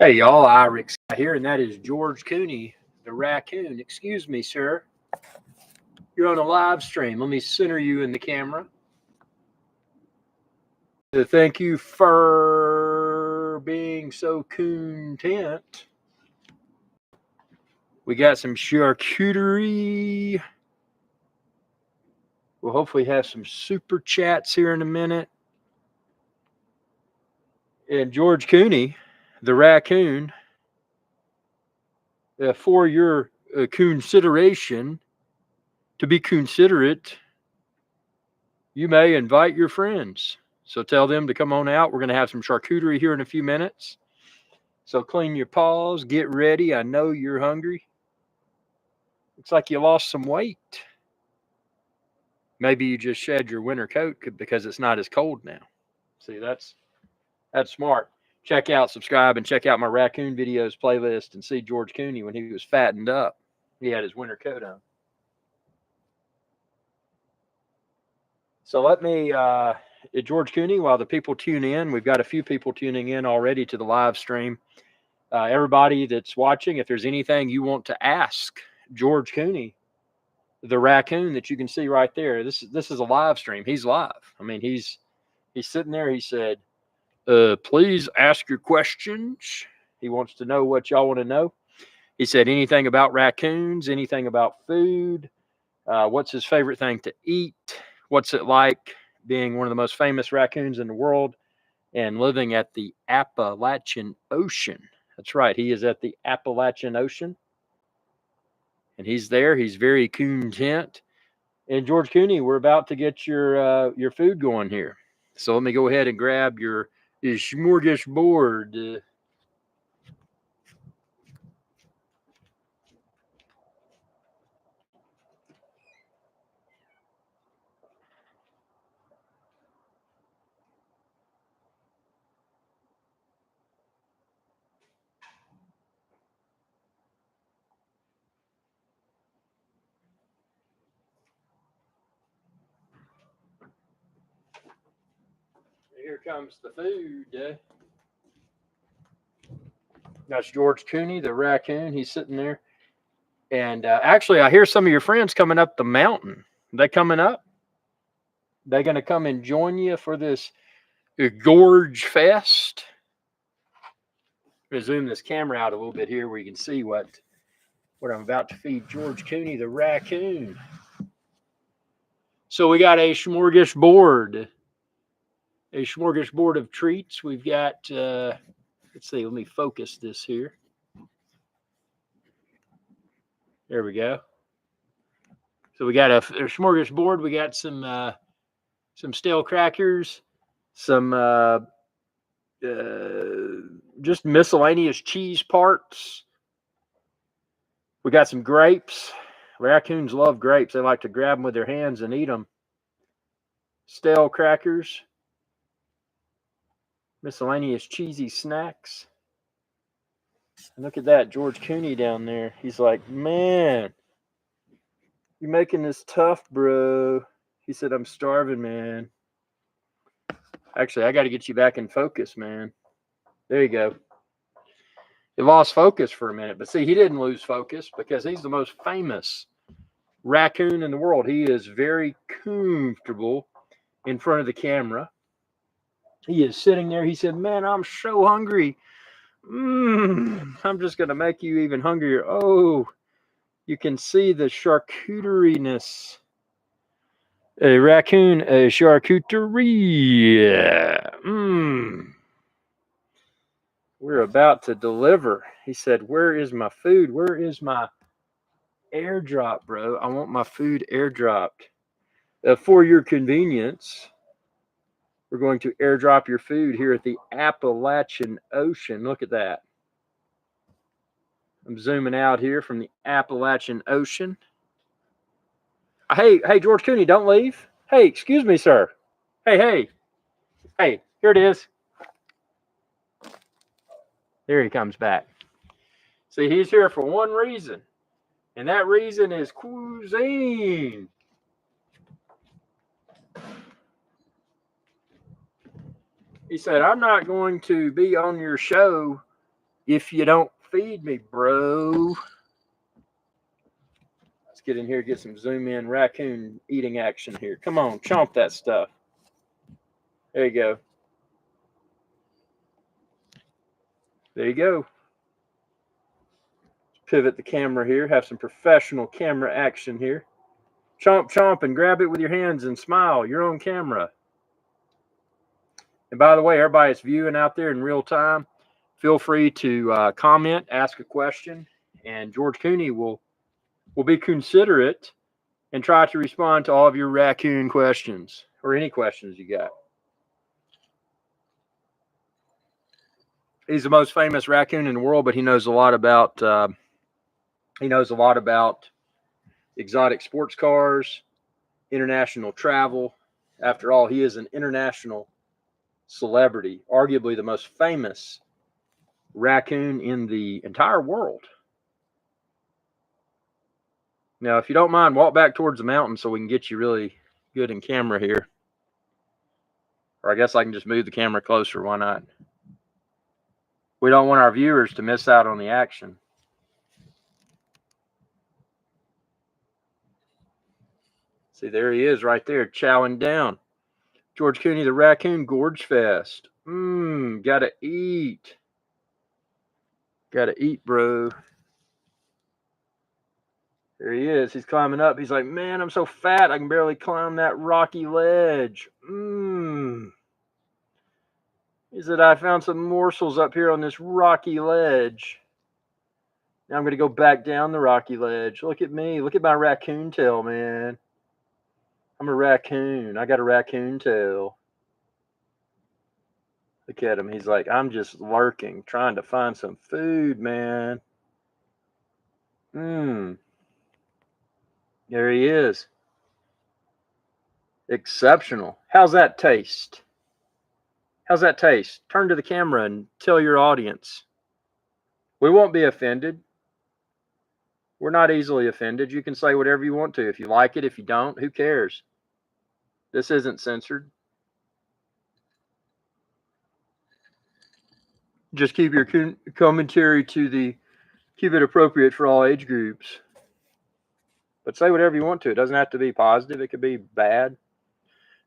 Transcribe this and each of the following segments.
Hey y'all, Irix here, and that is George Cooney the Raccoon. Excuse me, sir. You're on a live stream. Let me center you in the camera. Thank you for being so content. We got some charcuterie. We'll hopefully have some super chats here in a minute. And George Cooney, the Raccoon, for your consideration, to be considerate, you may invite your friends. So tell them to come on out. We're going to have some charcuterie here in a few minutes. So clean your paws, get ready. I know you're hungry. Looks like you lost some weight. Maybe you just shed your winter coat because it's not as cold now. See, that's smart. Check out, subscribe, and check out my raccoon videos playlist and see George Cooney when he was fattened up. He had his winter coat on. So let me, George Cooney, while the people tune in, we've got a few people tuning in already to the live stream. Everybody that's watching, if there's anything you want to ask George Cooney, the raccoon that you can see right there, this is a live stream. He's live. I mean, he's sitting there. He said, please ask your questions. He wants to know what y'all want to know. He said anything about raccoons, anything about food, what's his favorite thing to eat, what's it like being one of the most famous raccoons in the world and living at the Appalachian Ocean. That's right. He is at the Appalachian Ocean. And he's there. He's very content. And George Cooney, we're about to get your food going here. So let me go ahead and grab your smorgasbord. Here comes the food. That's George Cooney, the raccoon. He's sitting there. And actually, I hear some of your friends coming up the mountain. They coming up? They going to come and join you for this Gorge Fest? I'm going to zoom this camera out a little bit here where you can see what I'm about to feed George Cooney, the raccoon. So we got a smorgasbord of treats. We've got, let's see, let me focus this here. There we go. So we got a smorgasbord. We got some stale crackers, some just miscellaneous cheese parts. We got some grapes. Raccoons love grapes. They like to grab them with their hands and eat them. Stale crackers. Miscellaneous cheesy snacks. And look at that, George Cooney down there. He's like, man, you're making this tough, bro. He said, I'm starving, man. Actually, I got to get you back in focus, man. There you go. He lost focus for a minute. But see, he didn't lose focus because he's the most famous raccoon in the world. He is very comfortable in front of the camera. He is sitting there. He said, man, I'm so hungry. I'm just going to make you even hungrier. Oh, you can see the charcuterie-ness. A raccoon, a charcuterie. We're about to deliver. He said, where is my food? Where is my airdrop, bro? I want my food airdropped. For your convenience, we're going to airdrop your food here at the Appalachian Ocean. Look at that. I'm zooming out here from the Appalachian Ocean. Hey, George Cooney, don't leave. Hey, excuse me, sir. Hey, here it is. There he comes back. See, he's here for one reason, and that reason is cuisine. He said, I'm not going to be on your show if you don't feed me, bro. Let's get in here, get some zoom in raccoon eating action here. Come on, chomp that stuff. There you go. There you go. Pivot the camera here, have some professional camera action here. Chomp, chomp, and grab it with your hands and smile. You're on camera. And by the way, everybody that's viewing out there in real time, feel free to comment, ask a question, and George Cooney will be considerate and try to respond to all of your raccoon questions or any questions you got. He's the most famous raccoon in the world, but he knows a lot about exotic sports cars, international travel. After all, he is an international celebrity, arguably the most famous raccoon in the entire world. Now, if you don't mind, walk back towards the mountain so we can get you really good in camera here. Or I guess I can just move the camera closer. Why not? We don't want our viewers to miss out on the action. See, there he is right there, chowing down. George Cooney the Raccoon Gorge Fest. Gotta eat. Gotta eat, bro. There he is. He's climbing up. He's like, man, I'm so fat, I can barely climb that rocky ledge. He said, I found some morsels up here on this rocky ledge. Now I'm going to go back down the rocky ledge. Look at me. Look at my raccoon tail, man. I'm a raccoon. I got a raccoon tail. Look at him. He's like, I'm just lurking, trying to find some food, man. There he is. Exceptional. How's that taste? How's that taste? Turn to the camera and tell your audience. We won't be offended. We're not easily offended. You can say whatever you want to. If you like it, if you don't, who cares? This isn't censored. Just keep your commentary keep it appropriate for all age groups. But say whatever you want to. It doesn't have to be positive. It could be bad.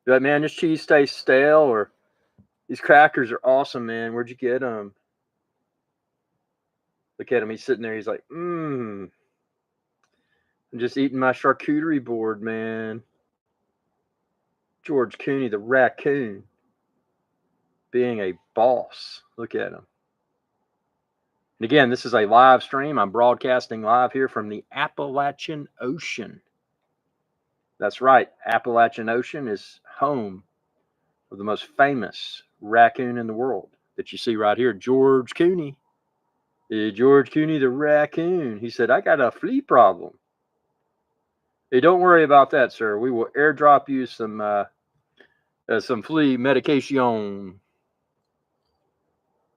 Be like, man, this cheese tastes stale, or these crackers are awesome, man. Where'd you get them? Look at him. He's sitting there. He's like, I'm just eating my charcuterie board, man. George Cooney the Raccoon being a boss. Look at him. And again, this is a live stream. I'm broadcasting live here from the Appalachian Ocean. That's right. Appalachian Ocean is home of the most famous raccoon in the world that you see right here, George Cooney. George Cooney the Raccoon. He said, I got a flea problem. Hey, don't worry about that, sir. We will airdrop you some flea medication.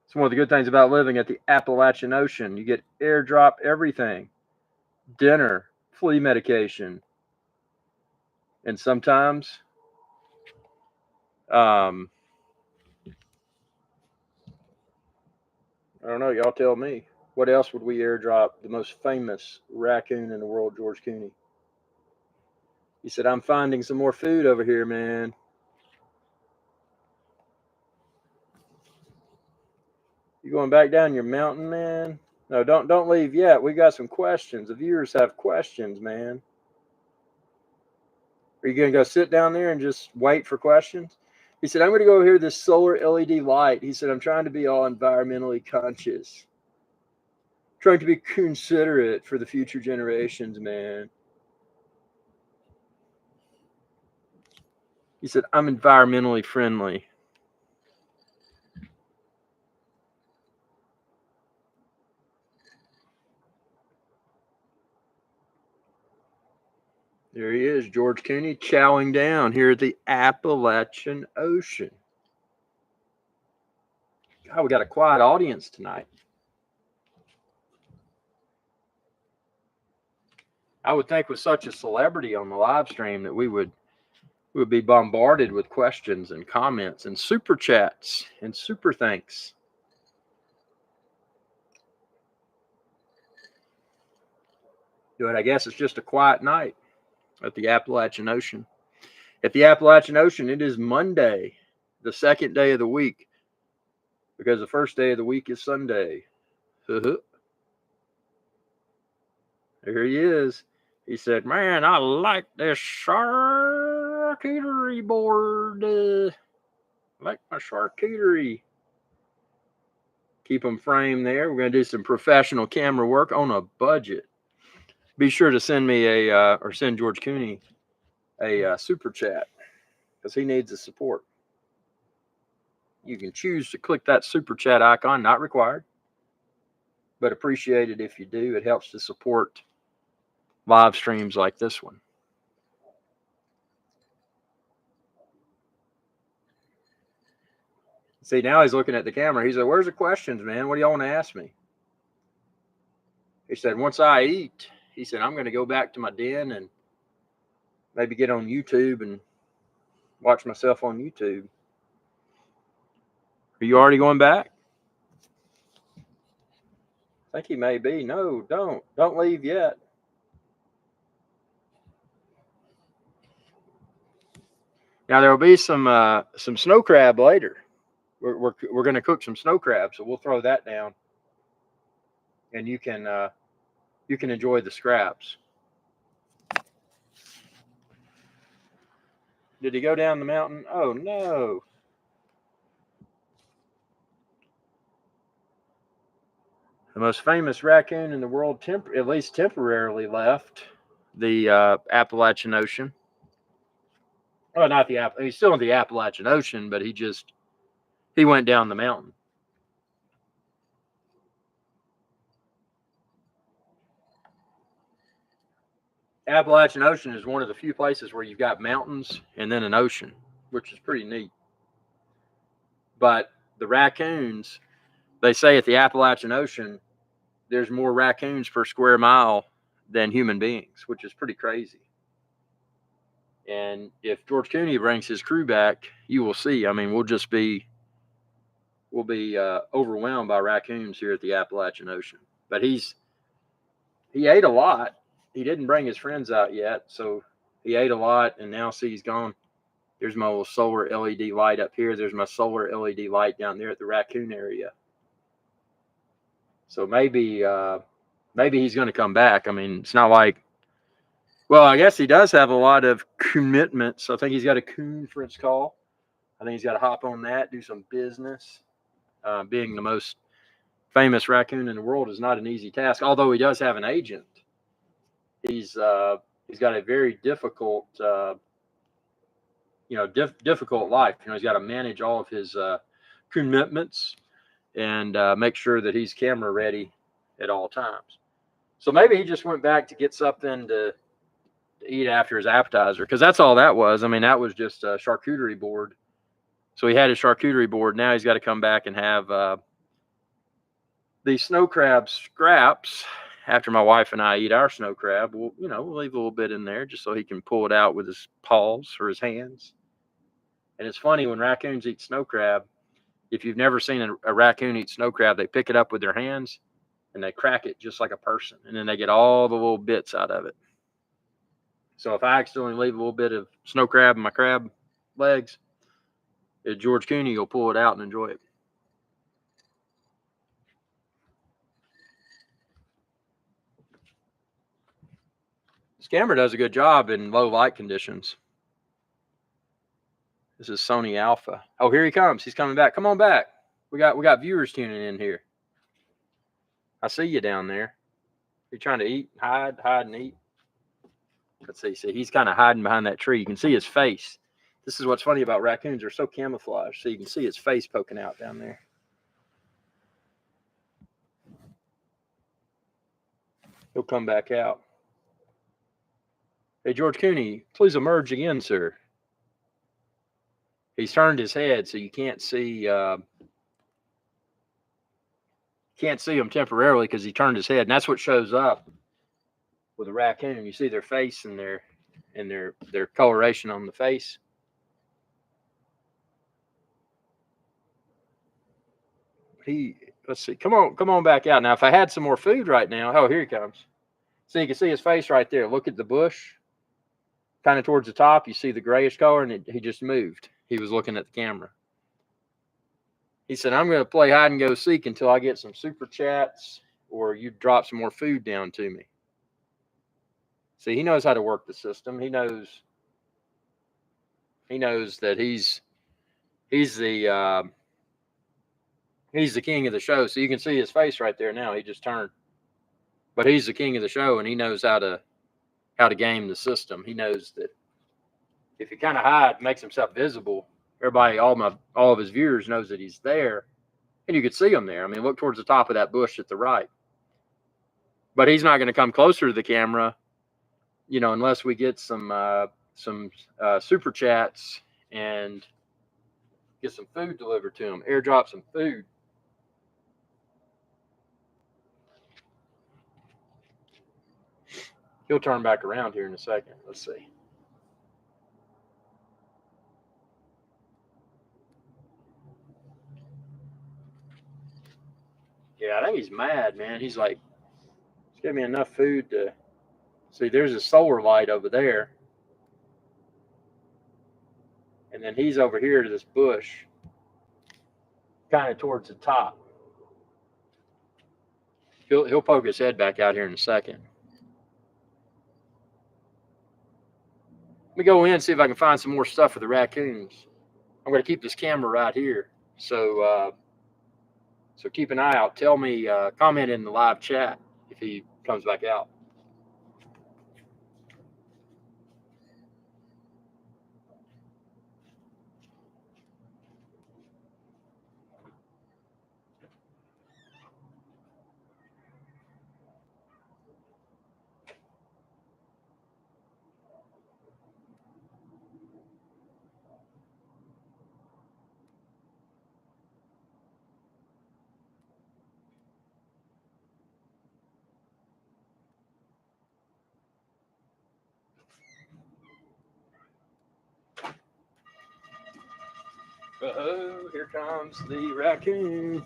It's one of the good things about living at the Appalachian Ocean. You get airdrop everything. Dinner, flea medication. And sometimes, I don't know, y'all tell me. What else would we airdrop the most famous raccoon in the world, George Cooney? He said, I'm finding some more food over here, man. You going back down your mountain, man? No, don't leave yet. We got some questions. The viewers have questions, man. Are you going to go sit down there and just wait for questions? He said, I'm going to go over here to this solar LED light. He said, I'm trying to be all environmentally conscious. Trying to be considerate for the future generations, man. He said, I'm environmentally friendly. There he is, George Cooney, chowing down here at the Appalachian Ocean. God, we got a quiet audience tonight. I would think with such a celebrity on the live stream that we would be bombarded with questions and comments and super chats and super thanks. But I guess it's just a quiet night at the Appalachian Ocean. At the Appalachian Ocean, it is Monday, the second day of the week, because the first day of the week is Sunday. There he is. He said, "Man, I like this charcuterie board. I like my charcuterie." Keep them framed there. We're going to do some professional camera work on a budget. Be sure to send me or send George Cooney a super chat because he needs the support. You can choose to click that super chat icon, not required, but appreciated if you do. It helps to support live streams like this one. See, now he's looking at the camera. He said, "Where's the questions, man? What do y'all want to ask me?" He said, "Once I eat," he said, "I'm going to go back to my den and maybe get on YouTube and watch myself on YouTube." Are you already going back? I think he may be. No, don't leave yet. Now there will be some snow crab later. We're going to cook some snow crab, so we'll throw that down, and you can enjoy the scraps. Did he go down the mountain? Oh no! The most famous raccoon in the world, at least temporarily, left the Appalachian Ocean. Well, not the he's still in the Appalachian Ocean, but he went down the mountain. Appalachian Ocean is one of the few places where you've got mountains and then an ocean, which is pretty neat. But the raccoons, they say at the Appalachian Ocean, there's more raccoons per square mile than human beings, which is pretty crazy. And if George Cooney brings his crew back, you will see. I mean, we'll be overwhelmed by raccoons here at the Appalachian Ocean. But he ate a lot. He didn't bring his friends out yet, so he ate a lot, and now see he's gone. There's my little solar LED light up here. There's my solar LED light down there at the raccoon area. So maybe he's going to come back. I mean, it's not like, well, I guess he does have a lot of commitments. I think he's got a conference call. I think he's got to hop on that, do some business. Being the most famous raccoon in the world is not an easy task, although he does have an agent. He's got a very difficult, difficult life. He's got to manage all of his commitments and make sure that he's camera ready at all times. So maybe he just went back to get something to eat after his appetizer, because that's all that was. I mean, that was just a charcuterie board. So he had his charcuterie board. Now he's got to come back and have the snow crab scraps. After my wife and I eat our snow crab, we'll leave a little bit in there just so he can pull it out with his paws or his hands. And it's funny, when raccoons eat snow crab, if you've never seen a raccoon eat snow crab, they pick it up with their hands and they crack it just like a person, and then they get all the little bits out of it. So if I accidentally leave a little bit of snow crab in my crab legs, George Cooney will pull it out and enjoy it. This camera does a good job in low light conditions. This is Sony Alpha. Oh, here he comes. He's coming back. Come on back. We got viewers tuning in here. I see you down there. You're trying to eat, hide and eat. Let's see. See, he's kind of hiding behind that tree. You can see his face. This is what's funny about raccoons. They're so camouflaged, so you can see his face poking out down there. He'll come back out. Hey, George Cooney, please emerge again, sir. He's turned his head, so you can't see him temporarily because he turned his head, and that's what shows up with a raccoon. You see their face and their coloration on the face. Let's see. Come on back out. Now, if I had some more food right now, oh, here he comes. So you can see his face right there. Look at the bush, kind of towards the top. You see the grayish color, and he just moved. He was looking at the camera. He said, I'm going to play hide and go seek until I get some super chats or you drop some more food down to me. See, he knows how to work the system. He knows that he's the king of the show. So you can see his face right there now. He just turned. But he's the king of the show, and he knows how to game the system. He knows that if he kind of hide, makes himself visible, everybody, all of his viewers knows that he's there, and you could see him there. I mean, look towards the top of that bush at the right. But he's not going to come closer to the camera, unless we get some super chats and get some food delivered to him. Airdrop some food. He'll turn back around here in a second. Let's see. Yeah, I think he's mad, man. He's like, give me enough food to see. There's a solar light over there, and then he's over here to this bush, kind of towards the top. He'll poke his head back out here in a second. Let me go in and see if I can find some more stuff for the raccoons. I'm going to keep this camera right here, so keep an eye out. Tell me, comment in the live chat if he comes back out. Oh, here comes the raccoon.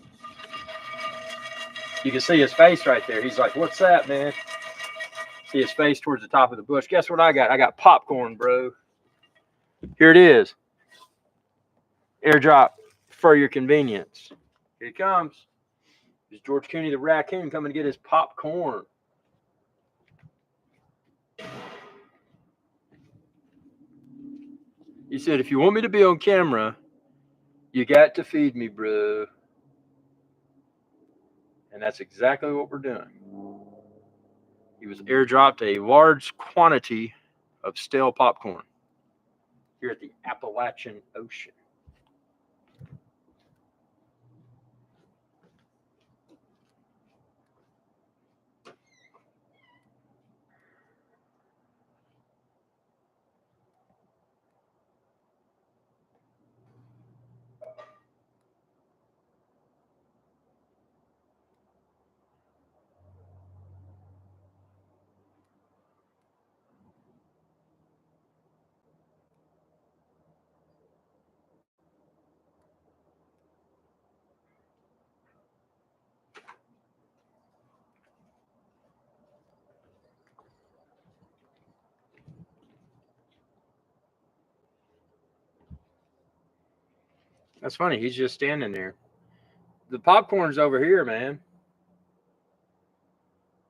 You can see his face right there. He's like, what's that, man? See his face towards the top of the bush. Guess what I got? I got popcorn, bro. Here it is. Airdrop for your convenience. Here he comes. There's George Cooney the Raccoon coming to get his popcorn. He said, if you want me to be on camera, you got to feed me, bro. And that's exactly what we're doing. He was airdropped a large quantity of stale popcorn here at the Appalachian Ocean. That's funny. He's just standing there. The popcorn's over here, man.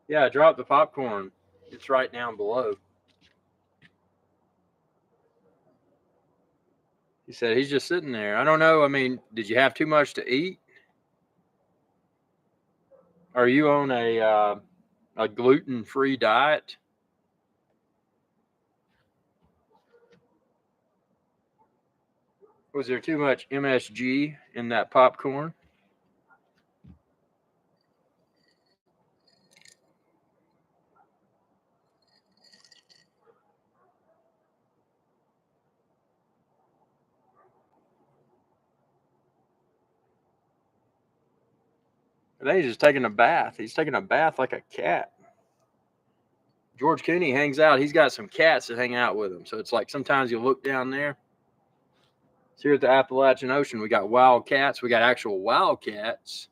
Yeah, drop the popcorn. It's right down below. He said he's just sitting there. I don't know. I mean, did you have too much to eat? Are you on a gluten-free diet? Was there too much MSG in that popcorn? I think he's just taking a bath. He's taking a bath like a cat. George Cooney hangs out. He's got some cats that hang out with him. So it's like sometimes you look down there. It's here at the Appalachian Ocean. We got wild cats. We got actual wild cats.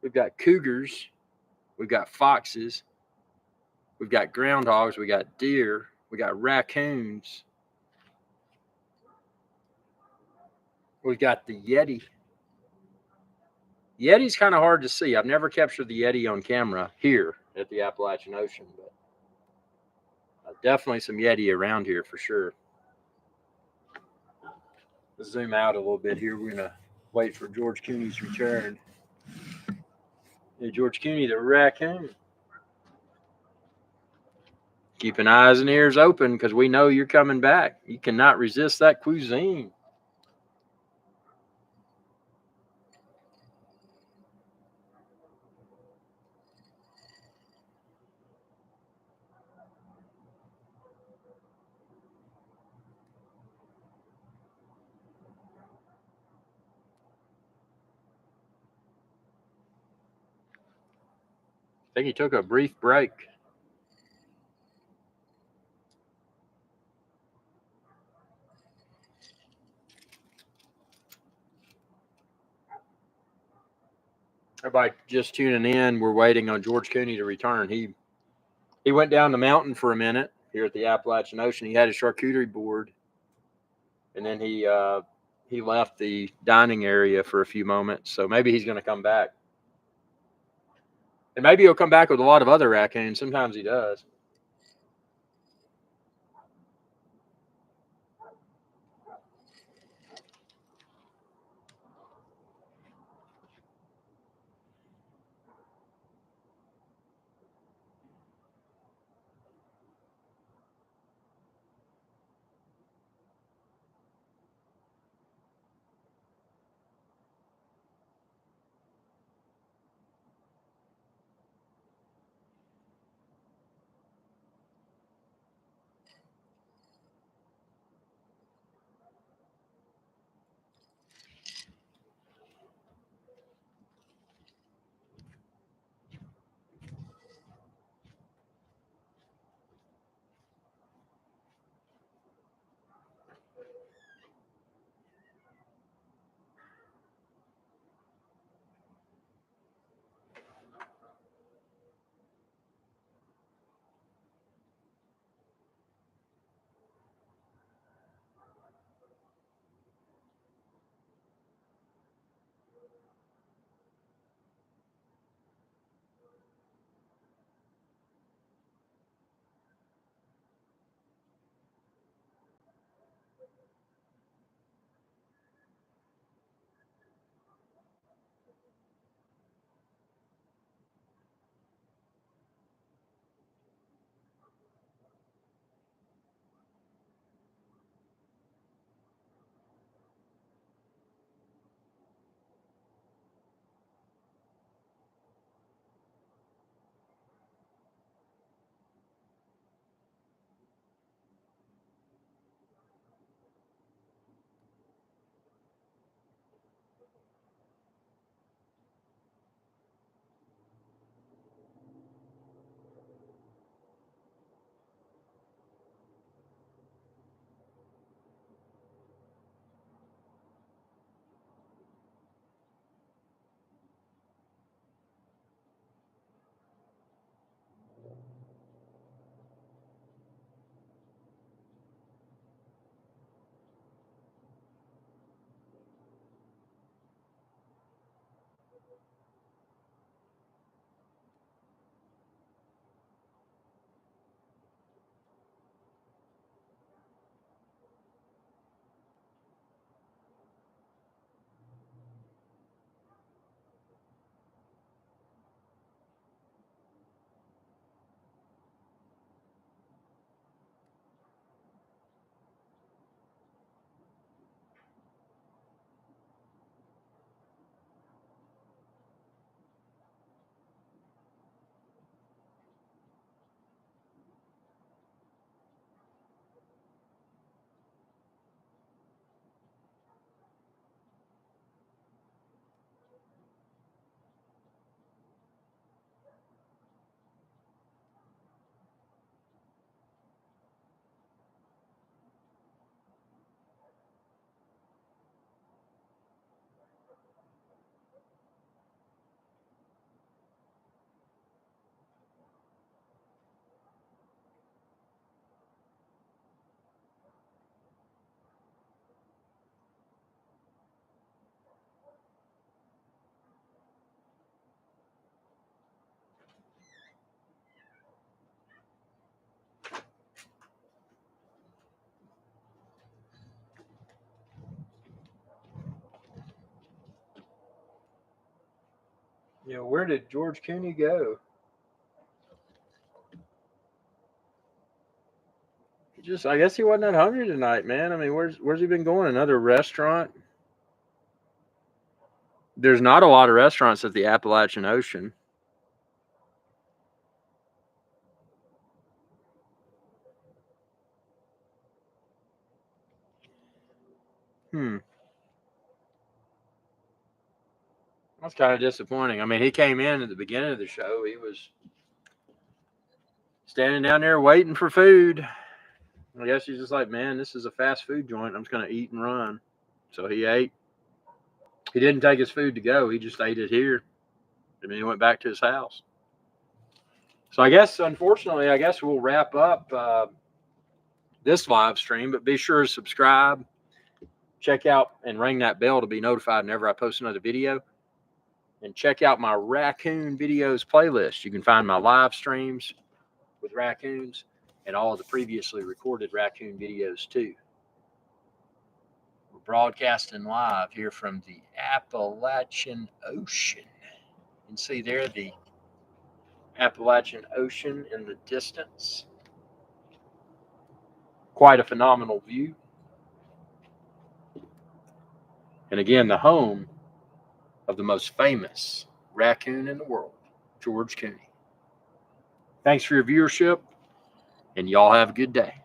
We've got cougars. We've got foxes. We've got groundhogs. We got deer. We got raccoons. We've got the Yeti. Yeti's kind of hard to see. I've never captured the Yeti on camera here at the Appalachian Ocean, but definitely some Yeti around here for sure. Let's zoom out a little bit here. We're going to wait for George Cooney's return. Hey, George Cooney the Raccoon. Keeping eyes and ears open because we know you're coming back. You cannot resist that cuisine. I think he took a brief break. Everybody just tuning in. We're waiting on George Cooney to return. He went down the mountain for a minute here at the Appalachian Ocean. He had his charcuterie board, and then he left the dining area for a few moments. So maybe he's going to come back, and maybe he'll come back with a lot of other raccoons. Sometimes he does. You know, where did George Cooney go? I guess he wasn't that hungry tonight, man. I mean, where's he been going? Another restaurant? There's not a lot of restaurants at the Appalachian Ocean. That's kind of disappointing. I mean, he came in at the beginning of the show. He was standing down there waiting for food. I guess he's just like, man, this is a fast food joint. I'm just going to eat and run. So he ate. He didn't take his food to go. He just ate it here. And then he went back to his house. So I guess, unfortunately, we'll wrap up this live stream. But be sure to subscribe. Check out and ring that bell to be notified whenever I post another video. And check out my raccoon videos playlist. You can find my live streams with raccoons and all of the previously recorded raccoon videos too. We're broadcasting live here from the Appalachian Ocean. You can see there the Appalachian Ocean in the distance. Quite a phenomenal view. And again, the home of the most famous raccoon in the world, George Cooney. Thanks for your viewership, and y'all have a good day.